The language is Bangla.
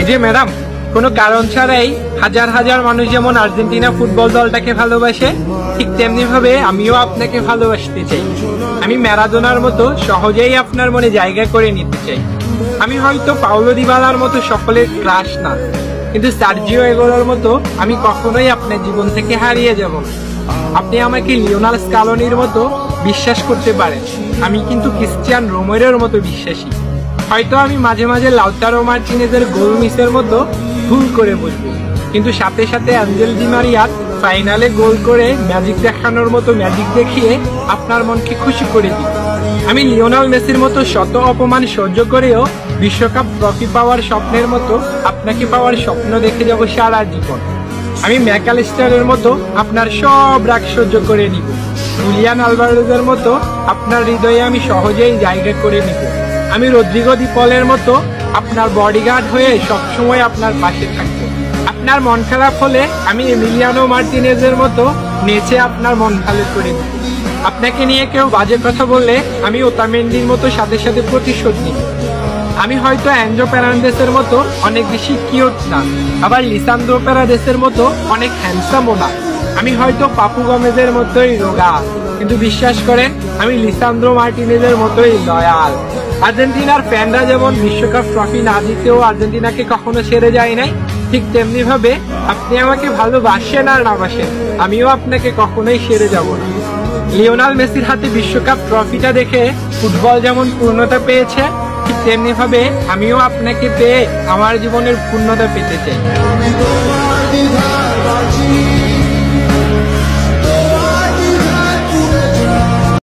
এই যে ম্যাডাম, কোনো কারণ ছাড়াই হাজার হাজার মানুষ যেমন আর্জেন্টিনা ফুটবল দলটাকে ভালোবাসে, ঠিক তেমনি ভাবে আমিও আপনাকে ভালোবাসতে চাই। আমি ম্যারাডোনার মতো সহজেই আপনার মনে জায়গা করে নিতে চাই। আমি হয়তো পাওলো দিবালার মতো সকলের ক্রাশ না, কিন্তু সার্জিও এগোলোর মতো আমি কখনোই আপনার জীবন থেকে হারিয়ে যাব না। আপনি আমাকে লিওনাল স্কালোনির মতো বিশ্বাস করতে পারেন, আমি কিন্তু ক্রিস্টিয়ান রোমেরোর মতো বিশ্বাসী। হয়তো আমি মাঝে মাঝে লাউতারো মার্টিনেজের গোল মিসের মতো ভুল করে বলবো, কিন্তু সাথে সাথে অ্যাঞ্জেল ডি মারিয়ার ফাইনালে গোল করে ম্যাজিক দেখানোর মতো ম্যাজিক দেখিয়ে আপনার মনকে খুশি করে দিই। আমি লিওনেল মেসির মতো শত অপমান সহ্য করেও বিশ্বকাপ ট্রফি পাওয়ার স্বপ্নের মতো আপনাকে পাওয়ার স্বপ্ন দেখে যাব সারা জীবন। আমি ম্যাকালিস্টারের মতো আপনার সব রাগ সহ্য করে নিব। জুলিয়ান আলভারেজের মতো আপনার হৃদয়ে আমি সহজেই জায়গা করে নিব। আমি রদ্রিগো দি পলের মতো আপনার বডিগার্ড হয়ে সবসময় আপনার পাশে থাকবো। আপনার মন খারাপ হলে আমি এমিলিয়ানো মার্টিনেজের মতো নেচে আপনার মন ভালো করে দিব। আপনাকে নিয়ে কেউ বাজে কথা বললে আমি ওতামেন্ডির মতো সাথে সাথে প্রতিশোধ নিব। আমি হয়তো অ্যানজো ফের্নান্দেসের মতো অনেক বেশি কিউট না, আবার লিসান্দ্রো পেরেরাসের মতো অনেক হ্যান্ডসামও না। আমি হয়তো পাপু গমেজের মতোই রোগা, কিন্তু বিশ্বাস করেন আমি লিসান্দ্রো মার্টিনেজের মতোই লয়াল। আর্জেন্টিনার ফ্যানরা যেমন বিশ্বকাপ ট্রফি না জিতেও আর্জেন্টিনাকে কখনো ছেড়ে যায় নাই, ঠিক তেমনি ভাবে আপনি আমাকে ভালোবাসেন আর না বাসেন, আমিও আপনাকে কখনোই ছেড়ে যাব না। লিওনেল মেসির হাতে বিশ্বকাপ ট্রফিটা দেখে ফুটবল যেমন পূর্ণতা পেয়েছে, ঠিক তেমনি ভাবে আমিও আপনাকে পেয়ে আমার জীবনের পূর্ণতা পেতে চাই।